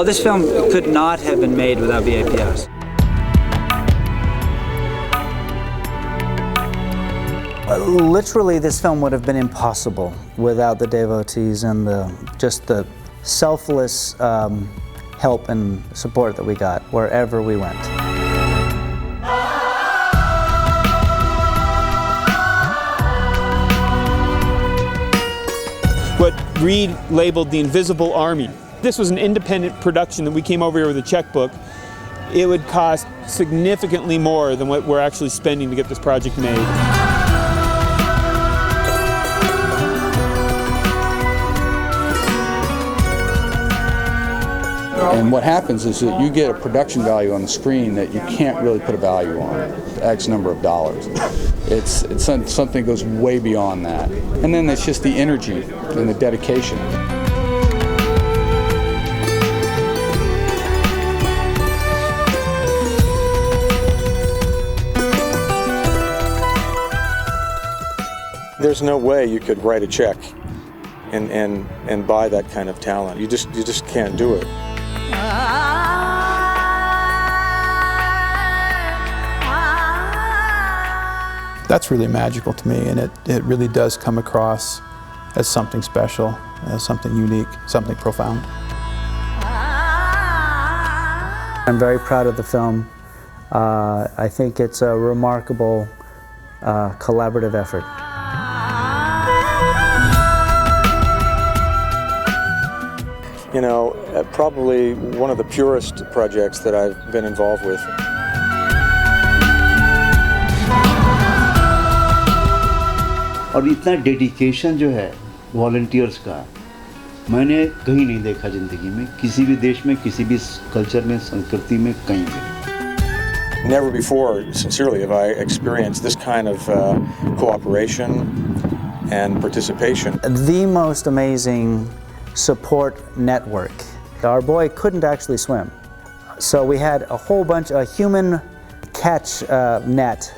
Well, this film could not have been made without BAPS. Literally, this film would have been impossible without the devotees and just the selfless help and support that we got wherever we went. What Reed labeled the Invisible Army. This was an independent production that we came over here with a checkbook. It would cost significantly more than what we're actually spending to get this project made. And what happens is that you get a production value on the screen that you can't really put a value on, X number of dollars. It's something that goes way beyond that. And then it's just the energy and the dedication. There's no way you could write a check and buy that kind of talent. You just can't do it. That's really magical to me, and it really does come across as something special, as something unique, something profound. I'm very proud of the film. I think it's a remarkable collaborative effort. You know, probably one of the purest projects that I've been involved with. और इतना dedication जो है volunteers का मैंने कहीं नहीं देखा ज़िंदगी में, किसी भी देश में, किसी भी कल्चर में, संस्कृति में, कहीं भी. Never before, sincerely, have I experienced this kind of cooperation and participation. The most amazing support network. Our boy couldn't actually swim, so we had a whole bunch of human catch net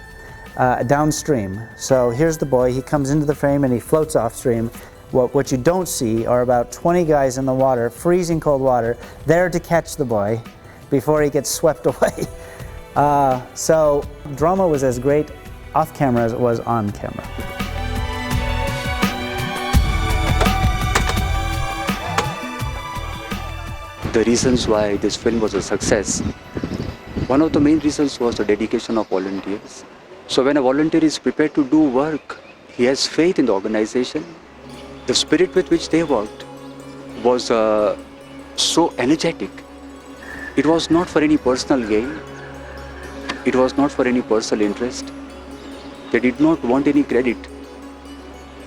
downstream. So here's the boy, he comes into the frame and he floats off stream. What you don't see are about 20 guys in the water, freezing cold water, there to catch the boy before he gets swept away. So drama was as great off camera as it was on camera. The reasons why this film was a success, one of the main reasons was the dedication of volunteers. So when a volunteer is prepared to do work, he has faith in the organization. The spirit with which they worked was so energetic. It was not for any personal gain. It was not for any personal interest. They did not want any credit.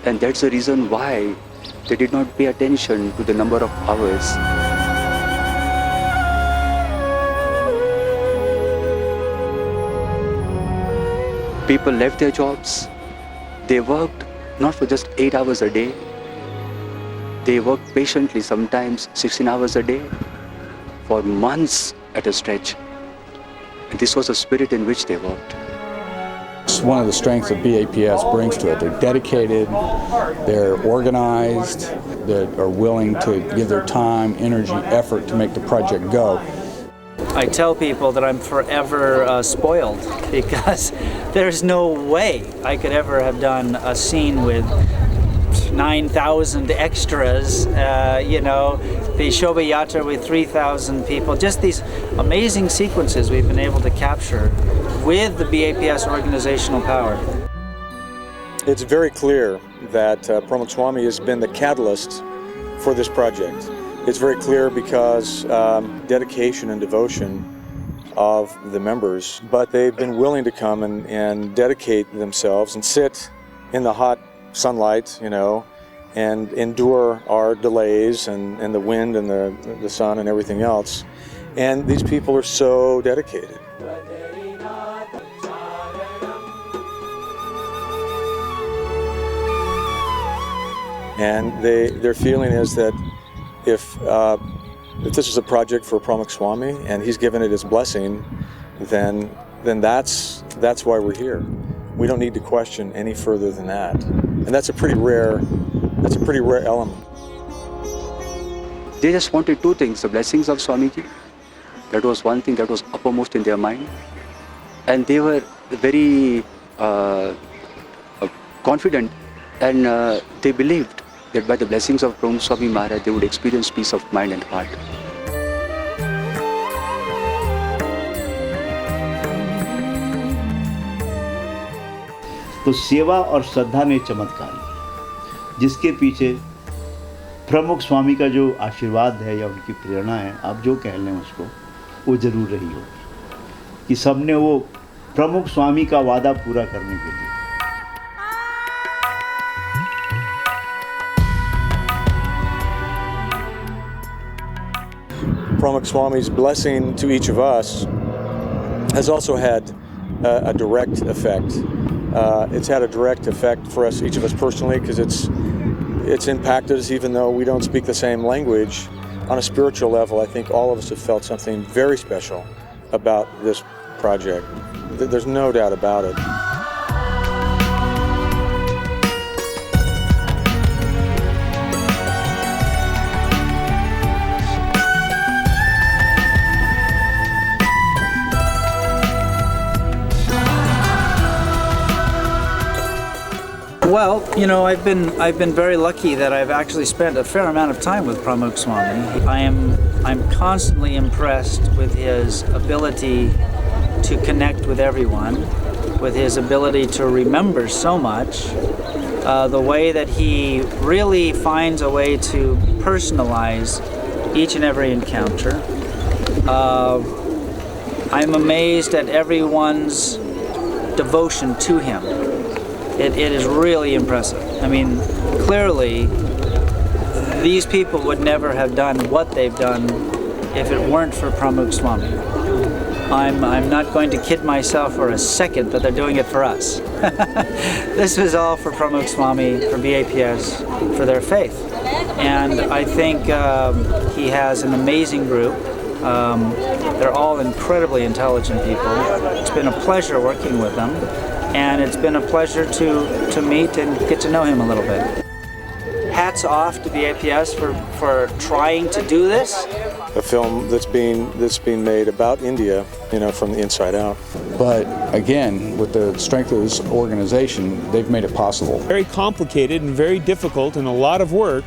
And that's the reason why they did not pay attention to the number of hours. People left their jobs. They worked not for just 8 hours a day. They worked patiently, sometimes 16 hours a day, for months at a stretch. And this was the spirit in which they worked. It's one of the strengths that BAPS brings to it. They're dedicated, they're organized, they are willing to give their time, energy, effort to make the project go. I tell people that I'm forever spoiled because there's no way I could ever have done a scene with 9,000 extras, you know, the Shobha Yatra with 3,000 people, just these amazing sequences we've been able to capture with the BAPS organizational power. It's very clear that Pramukh Swami has been the catalyst for this project. It's very clear because dedication and devotion of the members, but they've been willing to come and dedicate themselves and sit in the hot sunlight, you know, and endure our delays and the wind and the sun and everything else. And these people are so dedicated. And their feeling is that if this is a project for Pramukh Swami and he's given it his blessing, then that's why we're here. We don't need to question any further than that. And that's a pretty rare element. They just wanted two things, the blessings of Swamiji. That was one thing that was uppermost in their mind. And they were very confident, and they believed that by the blessings of Pramukh Swami Maharaj, they would experience peace of mind and heart. तो सेवा और श्रद्धा में चमत्कार, जिसके पीछे प्रमुख स्वामी का जो आशीर्वाद है या उनकी प्रेरणा है, आप जो कह लें उसको, वो जरूर रही होगी कि सबने वो प्रमुख स्वामी का वादा पूरा करने के लिए। Pramukh Swami's blessing to each of us has also had a direct effect. It's had a direct effect for us, each of us personally, because it's impacted us even though we don't speak the same language. On a spiritual level, I think all of us have felt something very special about this project. There's no doubt about it. Well, you know, I've been very lucky that I've actually spent a fair amount of time with Pramukh Swami. I'm constantly impressed with his ability to connect with everyone, with his ability to remember so much, the way that he really finds a way to personalize each and every encounter. I'm amazed at everyone's devotion to him. It is really impressive. I mean, clearly, these people would never have done what they've done if it weren't for Pramukh Swami. I'm not going to kid myself for a second that they're doing it for us. This was all for Pramukh Swami, for BAPS, for their faith. And I think he has an amazing group. They're all incredibly intelligent people. It's been a pleasure working with them. And it's been a pleasure to meet and get to know him a little bit. Hats off to BAPS for trying to do this. A film that's being made about India, you know, from the inside out. But again, with the strength of this organization, they've made it possible. Very complicated and very difficult, and a lot of work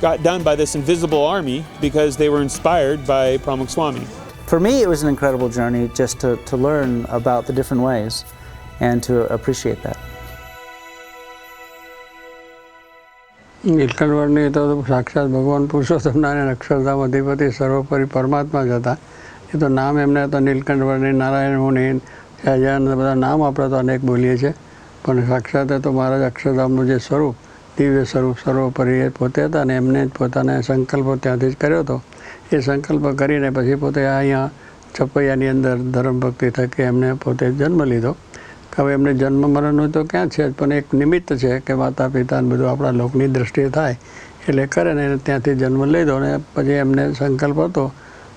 got done by this invisible army because they were inspired by Pramukh Swami. For me, it was an incredible journey just to learn about the different ways and to appreciate that. Nilkanth વર્ણિ તો સાક્ષાત ભગવાન પુરુષોત્તમ નારાયણ અક્ષરધામ અધિપતિ સર્વોપરી પરમાત્મા જ હતા. એ તો નામ એમને તો નીલકંઠ વર્ણિ, નારાયણ મુનિ, સહજાનંદ, બધા નામ આપણે તો અનેક બોલીએ છીએ, પણ સાક્ષાત તો મહારાજ અક્ષરધામનું જે સ્વરૂપ, દિવ્ય સ્વરૂપ સર્વોપરી એ પોતે હતા અને એમને જ પોતાને સંકલ્પ ત્યાંથી જ કર્યો હતો. એ સંકલ્પ કરીને પછી પોતે અહીંયા છપૈયાની અંદર ધર્મભક્તિ થકી એમને પોતે જન્મ લીધો. હવે એમને જન્મ મરણનું તો ક્યાં છે, પણ એક નિમિત્ત છે કે માતા પિતા બધું આપણા લોકની દૃષ્ટિએ થાય એટલે કરે ને ત્યાંથી જન્મ લીધો ને પછી એમને સંકલ્પ હતો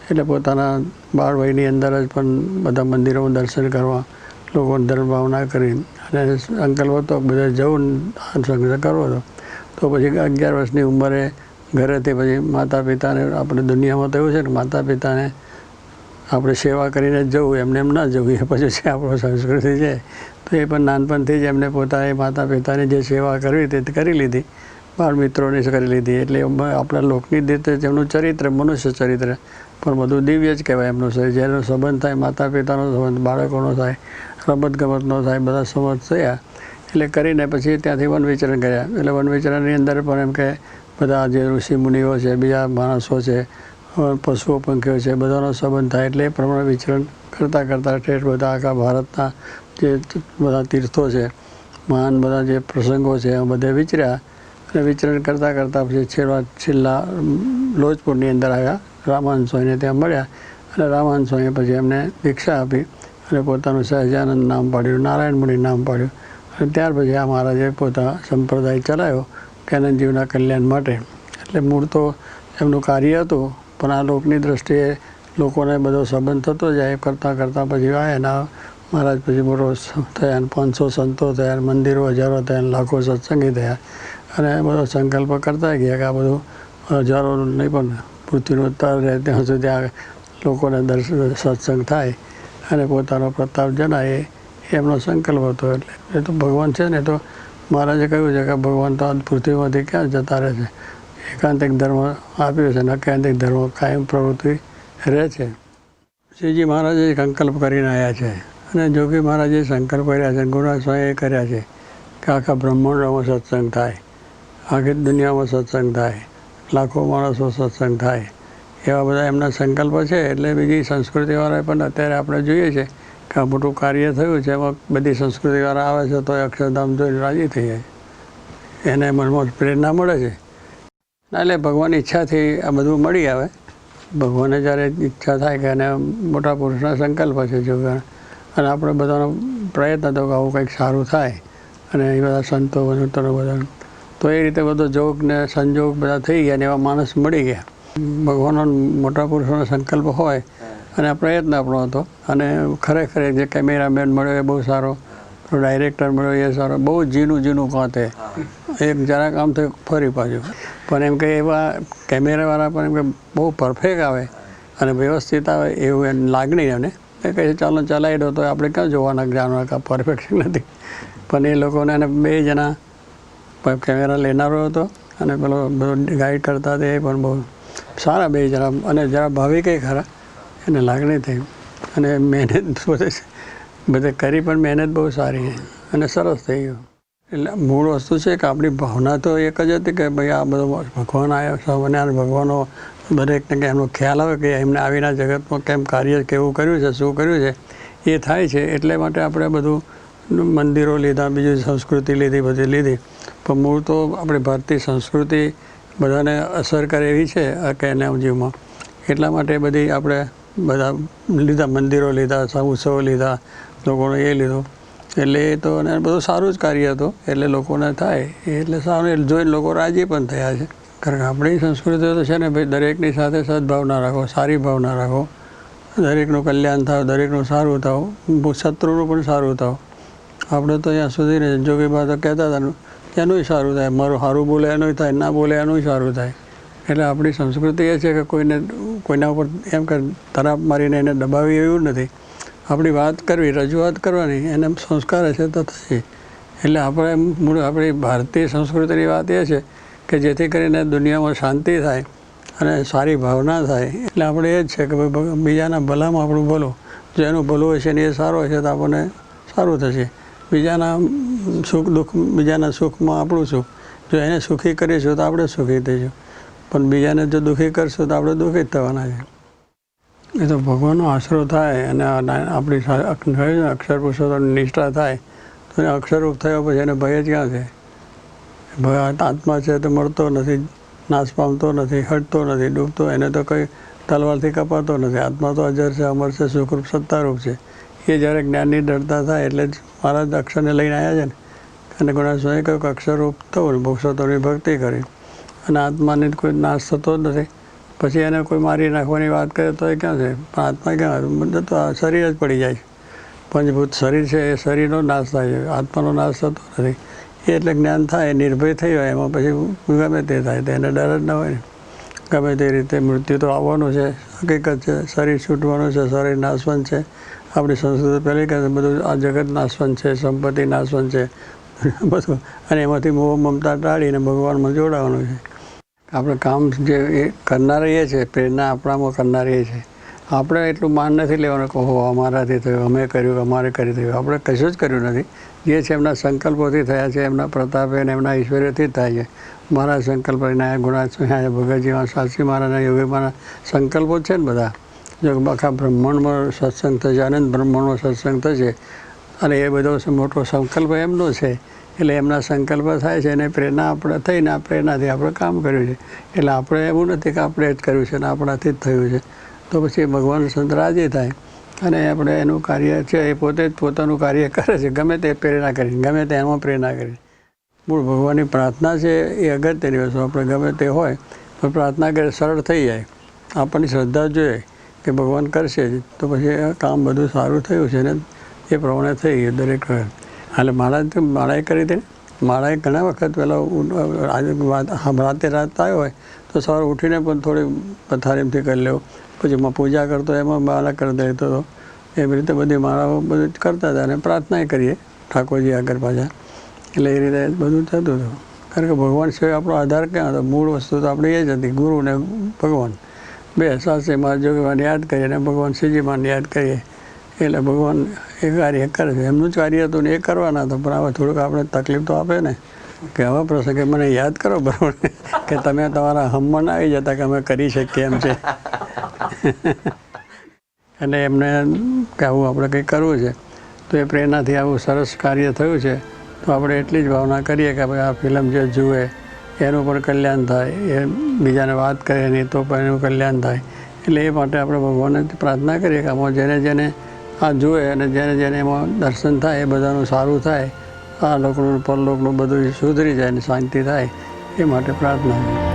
એટલે પોતાના બાળ વયની અંદર જ પણ બધા મંદિરોમાં દર્શન કરવા, લોકોને ધર્મ ભાવના કરી અને સંકલ્પ હતો બધા જવું સંગ્રહ કરવો હતો. તો પછી 11 વર્ષની ઉંમરે ઘરેથી પછી માતા પિતાને આપણે દુનિયામાં તો એવું છે ને માતા પિતાને આપણે સેવા કરીને જ જવું, એમને એમ ન જવું, એ પછી છે આપણો સંસ્કૃતિ છે. તો એ પણ નાનપણથી જ એમને પોતાની માતા પિતાની જે સેવા કરવી તે કરી લીધી, બાળ મિત્રોની કરી લીધી. એટલે આપણા લોકની રીતે જેમનું ચરિત્ર મનુષ્ય ચરિત્ર પણ બધું દિવ્ય જ કહેવાય એમનું શરીર. જેનો સંબંધ થાય માતા પિતાનો સંબંધ, બાળકોનો થાય, રમતગમતનો થાય, બધા સંબંધ થયા એટલે કરીને પછી ત્યાંથી વન વિચરણ કર્યા. એટલે વન વિચરણની અંદર પણ એમ કે બધા જે ઋષિ મુનિઓ છે, બીજા માણસો છે, પશુઓ પંખીઓ છે, બધાનો સંબંધ થાય એટલે એ પ્રમાણે વિચરણ કરતાં કરતાં ઠેઠ બધા આખા ભારતના જે બધા તીર્થો છે, મહાન બધા જે પ્રસંગો છે એ બધે વિચર્યા. અને વિચરણ કરતાં કરતાં પછી છેલ્લા લોજપુરની અંદર આવ્યા, રામાનંદ સ્વામીને ત્યાં મળ્યા અને રામાનંદ સ્વામીએ પછી એમને દીક્ષા આપી અને પોતાનું સહજાનંદ નામ પાડ્યું, નારાયણ મુનિ નામ પાડ્યું. અને ત્યાર પછી આ મહારાજે પોતા સંપ્રદાય ચલાવ્યો કેનનજીવના કલ્યાણ માટે. એટલે મૂળ તો એમનું કાર્ય હતું, પણ આ લોકની દૃષ્ટિએ લોકોને બધો સંબંધ થતો જાય કરતાં કરતાં પછી એના મહારાજ પછી મોટો થયા, 500 સંતો થયા, મંદિરો હજારો થયા, લાખો સત્સંગી થયા અને બધો સંકલ્પ કરતા ગયા કે આ બધું હજારો નહીં પણ પૃથ્વીનો તળ રહે ત્યાં સુધી આ લોકોને સત્સંગ થાય અને પોતાનો પ્રતાપ જણાય એમનો સંકલ્પ હતો. એટલે એ તો ભગવાન છે ને, તો મહારાજે કહ્યું છે કે ભગવાન તો આ પૃથ્વીમાંથી ક્યાં જતા રહે છે. એકાંતિક ધર્મ આપ્યો છે અને એકાંતિક ધર્મ કાયમ પ્રવૃત્તિ રહે છે. શ્રીજી મહારાજે સંકલ્પ કરીને આવ્યા છે અને જોગી મહારાજે સંકલ્પ કર્યા છે, ગુરુનાથ સ્વામીએ કર્યા છે કે આખા બ્રહ્માંડમાં સત્સંગ થાય, આખી દુનિયામાં સત્સંગ થાય, લાખો માણસો સત્સંગ થાય, એવા બધા એમના સંકલ્પ છે. એટલે બીજી સંસ્કૃતિવાળા પણ અત્યારે આપણે જોઈએ છે કે આ મોટું કાર્ય થયું છે, એમાં બધી સંસ્કૃતિવાળા આવે છે તો અક્ષરધામ જોઈને રાજી થઈ જાય, એને મનમાં પ્રેરણા મળે છે. એટલે ભગવાનની ઈચ્છાથી આ બધું મળી આવે. ભગવાને જ્યારે ઈચ્છા થાય કે એને મોટા પુરુષના સંકલ્પ છે જો, અને આપણે બધાનો પ્રયત્ન હતો કે આવું કંઈક સારું થાય અને એ બધા સંતો વનંતોનો બધા, તો એ રીતે બધો જોગ ને સંજોગ બધા થઈ ગયા ને એવા માણસ મળી ગયા. ભગવાનનો મોટા પુરુષોનો સંકલ્પ હોય અને આ પ્રયત્ન આપણો હતો. અને ખરેખર જે કેમેરામેન મળ્યો એ બહુ સારો, ડાયરેક્ટર મળ્યો એ સારો, બહુ ઝીણું કાંતે એક જરાક આમ તો ફરી પાછું. પણ એમ કે એવા કેમેરાવાળા પણ એમ કે બહુ પરફેક્ટ આવે અને વ્યવસ્થિત આવે એવું એમ લાગણી એને એ કહે છે ચાલો ચલાવી દો, તો આપણે ક્યાં જોવાના જાણવા કે પરફેક્શન નથી. પણ એ લોકોને એને 2 જણા કેમેરા લેનારો હતો અને પેલો બધો ગાઈડ કરતા હતા, એ પણ બહુ સારા 2 જણા અને જરા ભાવિક ખરા, એને લાગણી થઈ અને મહેનત બધે કરી પણ મહેનત બહુ સારી અને સરસ થઈ ગયું. એટલે મૂળ વસ્તુ છે કે આપણી ભાવના તો એક જ હતી કે ભાઈ આ બધો ભગવાન આવ્યો, સ્વામિનારાયણ ભગવાનો દરેકને કે એમનો ખ્યાલ આવે કે એમને આવીના જગતમાં કેમ કાર્ય કેવું કર્યું છે, શું કર્યું છે એ થાય છે. એટલે માટે આપણે બધું મંદિરો લીધા, બીજી સંસ્કૃતિ લીધી, બધી લીધી. પણ મૂળ તો આપણી ભારતીય સંસ્કૃતિ બધાને અસર કરે એવી છે કે એના જીવમાં. એટલા માટે બધી આપણે બધા લીધા, મંદિરો લીધા, ઉત્સવો લીધા, લોકોને એ લીધો. એટલે એ તો અને બધું સારું જ કાર્ય હતું. એટલે લોકોને થાય એટલે સારું જોઈને લોકો રાજી પણ થયા છે. કારણ કે આપણી સંસ્કૃતિ તો છે ને ભાઈ, દરેકની સાથે સદભાવના રાખો, સારી ભાવના રાખો, દરેકનું કલ્યાણ થાવ, દરેકનું સારું થાવ, શત્રુનું પણ સારું થાવ. આપણે તો ત્યાં સુધી ને જોગી બા તો કહેતા હતા એનું સારું થાય, મારું સારું બોલે એનું થાય, ના બોલે એનું સારું થાય. એટલે આપણી સંસ્કૃતિ એ છે કે કોઈના ઉપર એમ કે તરાપ મારીને એને દબાવી એવું નથી. આપણી વાત કરવી, રજૂઆત કરવાની, એને સંસ્કાર હશે તો થશે. એટલે આપણી ભારતીય સંસ્કૃતિની વાત એ છે કે જેથી કરીને દુનિયામાં શાંતિ થાય અને સારી ભાવના થાય. એટલે આપણે એ જ છે કે ભાઈ બીજાના ભલામાં આપણું ભલું, જો એનું ભલું હશે ને એ સારો હશે તો આપણને સારું થશે. બીજાના સુખ દુઃખ, બીજાના સુખમાં આપણું સુખ, જો એને સુખી કરીશું તો આપણે સુખી થઈશું. પણ બીજાને જો દુઃખી કરશું તો આપણે દુઃખી જ થવાના છે. એ તો ભગવાનનો આશરો થાય અને આપણી અક્ષર પુરુષોત્તમની નિષ્ઠા થાય તો અક્ષરરૂપ થયો પછી એને ભય જ ક્યાં છે? ભય આત્મા છે તો મળતો નથી, નાશ પામતો નથી, હટતો નથી, ડૂબતો, એને તો કંઈ તલવારથી કપાતો નથી. આત્મા તો અજર છે, અમર છે, સુખરૂપ, સત્તારૂપ છે. એ જ્યારે જ્ઞાનની દૃઢતા થાય એટલે જ મહારાજ અક્ષરને લઈને આવ્યા છે ને. અને ગુણાત્મા સ્વામીએ કહ્યું કે અક્ષરરૂપ થવું, પુરુષોત્તમની ભક્તિ કરી અને આત્માને કોઈ નાશ થતો જ નથી. પછી એને કોઈ મારી નાખવાની વાત કરે તો એ ક્યાં છે? પણ આત્મા ક્યાં તો શરીર જ પડી જાય છે. પંચભૂત શરીર છે એ શરીરનો નાશ થાય છે, આત્માનો નાશ થતો નથી. એ એટલે જ્ઞાન થાય, નિર્ભય થઈ હોય, એમાં પછી ગમે તે થાય તો એને ડર જ ના હોય ને. ગમે તે રીતે મૃત્યુ તો આવવાનું છે, હકીકત છે. શરીર છૂટવાનું છે, શરીર નાશવંત છે. આપણી સંસ્કૃતિ પહેલી કહે છે બધું આ જગત નાશવંત છે, સંપત્તિ નાશવંત છે બધું. અને એમાંથી મોહ મમતા ટાળીને ભગવાનમાં જોડાવાનું છે. આપણે કામ જે એ કરનારી એ છે, પ્રેરણા આપણામાં કરનારી એ છે. આપણે એટલું માન નથી લેવાનું કે હો અમારાથી થયું, અમે કર્યું, અમારે કરી થયું. આપણે કશું જ કર્યું નથી. જે છે એમના સંકલ્પોથી થયા છે, એમના પ્રતાપે અને એમના ઈશ્વર્યથી જ થાય છે. મારા સંકલ્પ ગુણાત્મા ભગતજી સાચી મારાના યોગી મારા સંકલ્પો જ છે ને બધા. જો આખા બ્રહ્માંડમાં સત્સંગ થશે, અનંત બ્રહ્માંડમાં સત્સંગ થશે અને એ બધો મોટો સંકલ્પ એમનો છે. એટલે એમના સંકલ્પ થાય છે અને પ્રેરણા આપણે થઈને આ પ્રેરણાથી આપણે કામ કર્યું છે. એટલે આપણે એવું નથી કે આપણે જ કર્યું છે અને આપણાથી જ થયું છે. તો પછી ભગવાન સંત રાજી થાય અને આપણે એનું કાર્ય છે એ પોતે જ પોતાનું કાર્ય કરે છે, ગમે તે પ્રેરણા કરીને, ગમે તે એમાં પ્રેરણા કરી. મૂળ ભગવાનની પ્રાર્થના છે એ અગત્યની વસ્તુ. આપણે ગમે તે હોય તો પ્રાર્થના કરે સરળ થઈ જાય. આપણને શ્રદ્ધા જોઈએ કે ભગવાન કરશે જ તો પછી કામ બધું સારું થયું છે ને એ પ્રમાણે થઈ ગયું દરેક. એટલે માળાએ કરી હતી મારા ઘણા વખત પેલો રાતે રાત આવ્યો હોય તો સવારે ઉઠીને પણ થોડી પથારીમથી કરી લેવું, પછી પૂજા કરતો એમાં માળા કરી દેતો હતો. એવી રીતે બધી માળાઓ બધું કરતા હતા અને પ્રાર્થના કરીએ ઠાકોરજી આગળ પાછા. એટલે એ રીતે બધું થતું હતું. કારણ કે ભગવાન સિવાય આપણો આધાર ક્યાં હતો? મૂળ વસ્તુ તો આપણી એ જ હતી, ગુરુ ને ભગવાન બે. સાસરીમાં જોગીમાં યાદ કરીએ અને ભગવાન શ્રીજીમાં યાદ કરીએ એટલે ભગવાન એ કાર્ય કરે છે. એમનું જ કાર્ય હતું ને એ કરવાના હતા. પણ હવે થોડુંક આપણે તકલીફ તો આપે ને કે આવા પ્રસંગે મને યાદ કરો બરાબર કે તમે તમારા હમમાં ના આવી જતા કે અમે કરી શકીએ એમ છે. અને એમને કે આવું આપણે કંઈક કરવું છે તો એ પ્રેરણાથી આવું સરસ કાર્ય થયું છે. તો આપણે એટલી જ ભાવના કરીએ કે ભાઈ આ ફિલ્મ જે જુએ એનું પણ કલ્યાણ થાય, એ બીજાને વાત કરે નહીં તો પણ એનું કલ્યાણ થાય. એટલે એ માટે આપણે ભગવાનને પ્રાર્થના કરીએ કે આમાં જેને જેને આ જુએ અને જેને જેને એમાં દર્શન થાય એ બધાનું સારું થાય, આ લોકનું પરલોકનું બધું સુધરી જાય અને શાંતિ થાય એ માટે પ્રાર્થના કરીએ.